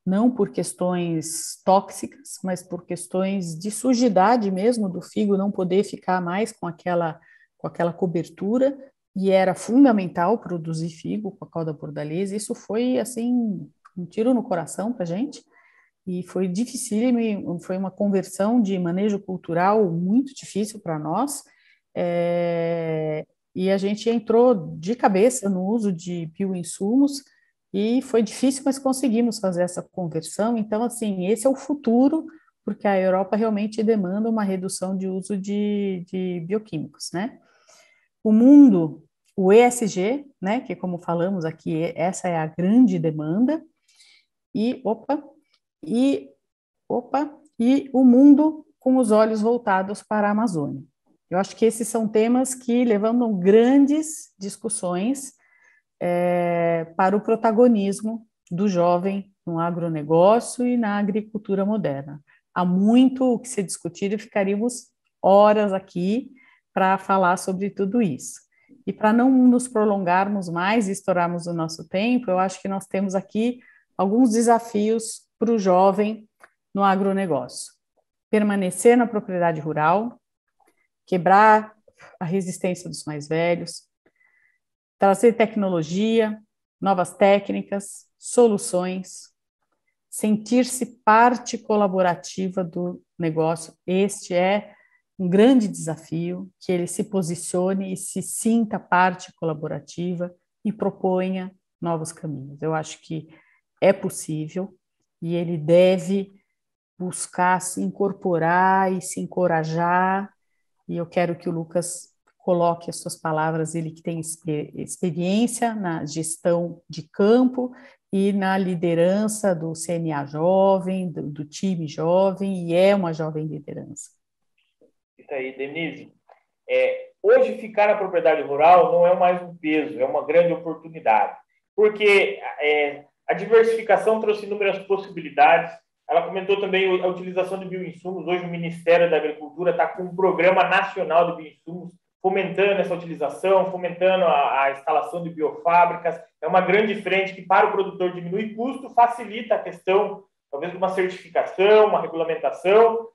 não por questões tóxicas, mas por questões de sujidade mesmo do figo não poder ficar mais com aquela cobertura, e era fundamental produzir figo com a cauda bordaleza. Isso foi, assim, um tiro no coração para a gente, e foi dificílimo, foi uma conversão de manejo cultural muito difícil para nós, e a gente entrou de cabeça no uso de bioinsumos, e foi difícil, mas conseguimos fazer essa conversão. Então, assim, esse é o futuro, porque a Europa realmente demanda uma redução de uso de bioquímicos, né? O mundo, o ESG, né, que como falamos aqui, essa é a grande demanda, e o mundo com os olhos voltados para a Amazônia. Eu acho que esses são temas que levantam grandes discussões para o protagonismo do jovem no agronegócio e na agricultura moderna. Há muito o que se discutir e ficaríamos horas aqui para falar sobre tudo isso. E para não nos prolongarmos mais e estourarmos o nosso tempo, eu acho que nós temos aqui alguns desafios para o jovem no agronegócio. Permanecer na propriedade rural, quebrar a resistência dos mais velhos, trazer tecnologia, novas técnicas, soluções, sentir-se parte colaborativa do negócio. Este é um grande desafio, que ele se posicione e se sinta parte colaborativa e proponha novos caminhos. Eu acho que é possível e ele deve buscar se incorporar e se encorajar, e eu quero que o Lucas coloque as suas palavras, ele que tem experiência na gestão de campo e na liderança do CNA Jovem, do time jovem, e é uma jovem liderança. Isso aí, Denise. Hoje, ficar na propriedade rural não é mais um peso, é uma grande oportunidade, porque a diversificação trouxe inúmeras possibilidades. Ela comentou também a utilização de bioinsumos. Hoje, o Ministério da Agricultura está com um programa nacional de bioinsumos, fomentando essa utilização, fomentando a instalação de biofábricas. É uma grande frente que, para o produtor, diminui custo, facilita a questão, talvez, de uma certificação, uma regulamentação.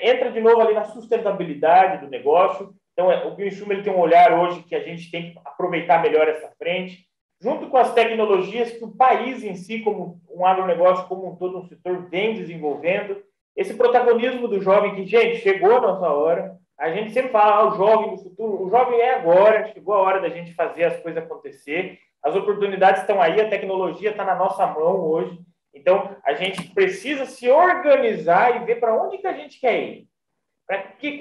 Entra de novo ali na sustentabilidade do negócio. Então, o bioinsumo ele tem um olhar hoje que a gente tem que aproveitar melhor essa frente, junto com as tecnologias que o país em si, como um agronegócio, como um todo, um setor, vem desenvolvendo. Esse protagonismo do jovem que, gente, chegou a nossa hora. A gente sempre fala, o jovem do futuro, o jovem é agora, chegou a hora da gente fazer as coisas acontecer. As oportunidades estão aí, a tecnologia está na nossa mão hoje. Então, a gente precisa se organizar e ver para onde que a gente quer ir.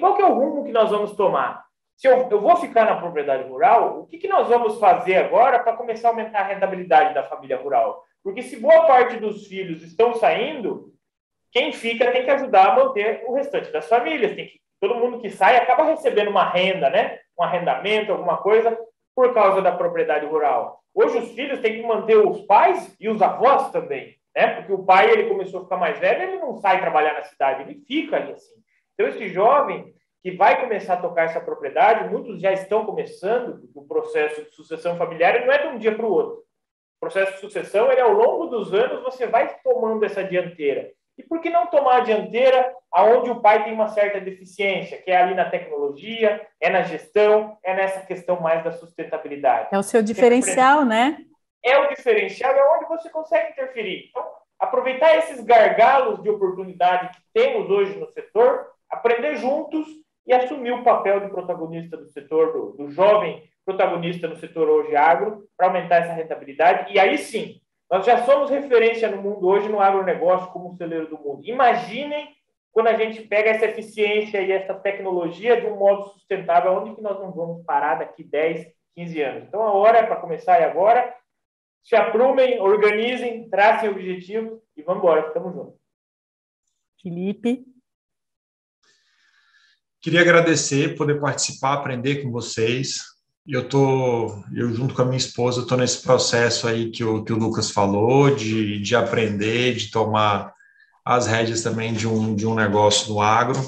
Qual que é o rumo que nós vamos tomar? Se eu vou ficar na propriedade rural, o que nós vamos fazer agora para começar a aumentar a rentabilidade da família rural? Porque se boa parte dos filhos estão saindo, quem fica tem que ajudar a manter o restante das famílias. Todo mundo que sai acaba recebendo uma renda, né? Um arrendamento, alguma coisa, por causa da propriedade rural. Hoje os filhos têm que manter os pais e os avós também, né? Porque o pai, ele começou a ficar mais velho, ele não sai trabalhar na cidade, ele fica ali assim. Então esse jovem que vai começar a tocar essa propriedade, muitos já estão começando, porque o processo de sucessão familiar não é de um dia para o outro. O processo de sucessão, ele ao longo dos anos, você vai tomando essa dianteira. E por que não tomar a dianteira aonde o pai tem uma certa deficiência, que é ali na tecnologia, é na gestão, é nessa questão mais da sustentabilidade? É o seu diferencial, né? É o diferencial, é onde você consegue interferir. Então, aproveitar esses gargalos de oportunidade que temos hoje no setor, aprender juntos e assumir o papel de protagonista do setor, do jovem protagonista no setor hoje agro, para aumentar essa rentabilidade. E aí sim, nós já somos referência no mundo hoje no agronegócio como um celeiro do mundo. Imaginem quando a gente pega essa eficiência e essa tecnologia de um modo sustentável, onde que nós não vamos parar daqui 10, 15 anos. Então, a hora para começar é agora. Se aprumem, organizem, tracem objetivos e vamos embora, ficamos juntos. Felipe? Queria agradecer, poder participar, aprender com vocês. Eu junto com a minha esposa, estou nesse processo aí que o Lucas falou, de aprender, de tomar as rédeas também de um negócio no agro.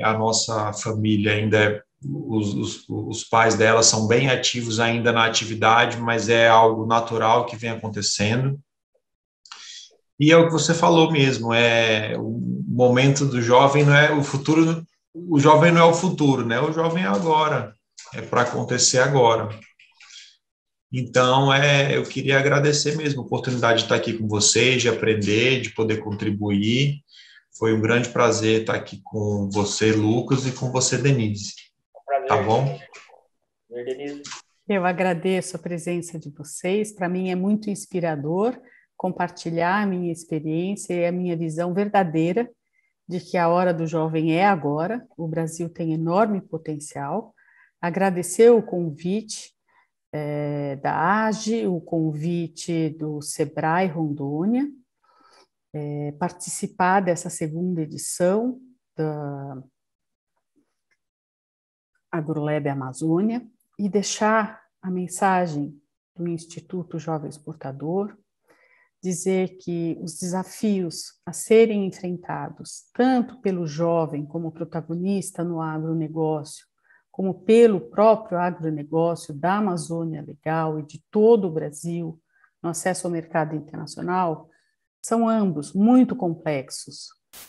A nossa família ainda, os pais dela são bem ativos ainda na atividade, mas é algo natural que vem acontecendo. E é o que você falou mesmo, o momento do jovem não é o futuro, o jovem não é o futuro, né? O jovem é agora, é para acontecer agora. Então, eu queria agradecer mesmo a oportunidade de estar aqui com vocês, de aprender, de poder contribuir. Foi um grande prazer estar aqui com você, Lucas, e com você, Denise. Prazer, tá bom? Denise. Eu agradeço a presença de vocês. Para mim é muito inspirador compartilhar a minha experiência e a minha visão verdadeira de que a hora do jovem é agora. O Brasil tem enorme potencial. Agradecer o convite da AGE, o convite do Sebrae Rondônia, participar dessa segunda edição da AgroLab Amazônia e deixar a mensagem do Instituto Jovem Exportador, dizer que os desafios a serem enfrentados, tanto pelo jovem como protagonista no agronegócio, como pelo próprio agronegócio da Amazônia Legal e de todo o Brasil, no acesso ao mercado internacional, são ambos muito complexos,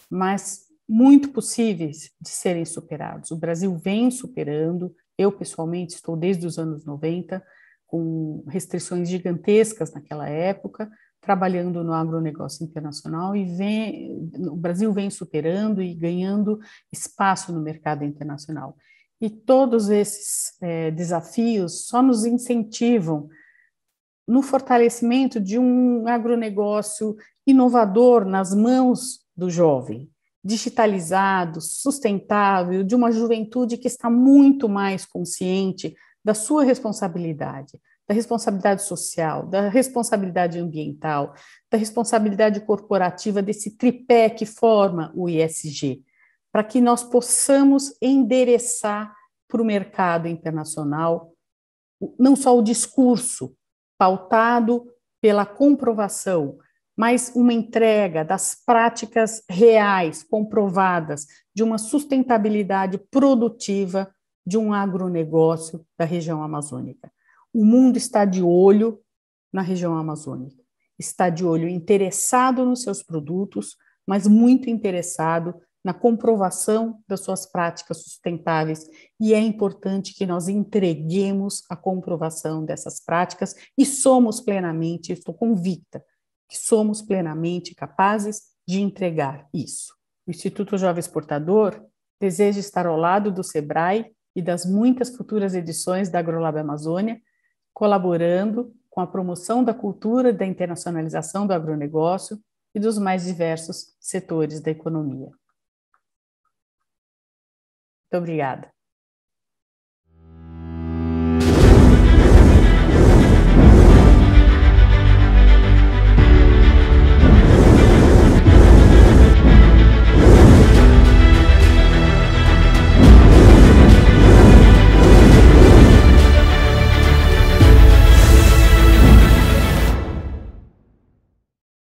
mas muito possíveis de serem superados. O Brasil vem superando, eu pessoalmente estou desde os anos 90, com restrições gigantescas naquela época, trabalhando no agronegócio internacional e o Brasil vem superando e ganhando espaço no mercado internacional. E todos esses desafios só nos incentivam no fortalecimento de um agronegócio inovador nas mãos do jovem, digitalizado, sustentável, de uma juventude que está muito mais consciente da sua responsabilidade, da responsabilidade social, da responsabilidade ambiental, da responsabilidade corporativa, desse tripé que forma o ESG, para que nós possamos endereçar para o mercado internacional não só o discurso pautado pela comprovação, mas uma entrega das práticas reais, comprovadas, de uma sustentabilidade produtiva de um agronegócio da região amazônica. O mundo está de olho na região amazônica, está de olho interessado nos seus produtos, mas muito interessado na comprovação das suas práticas sustentáveis, e é importante que nós entreguemos a comprovação dessas práticas e somos plenamente, estou convicta, que somos plenamente capazes de entregar isso. O Instituto Jovem Exportador deseja estar ao lado do SEBRAE e das muitas futuras edições da AgroLab Amazônia, colaborando com a promoção da cultura da internacionalização do agronegócio e dos mais diversos setores da economia. Muito obrigada.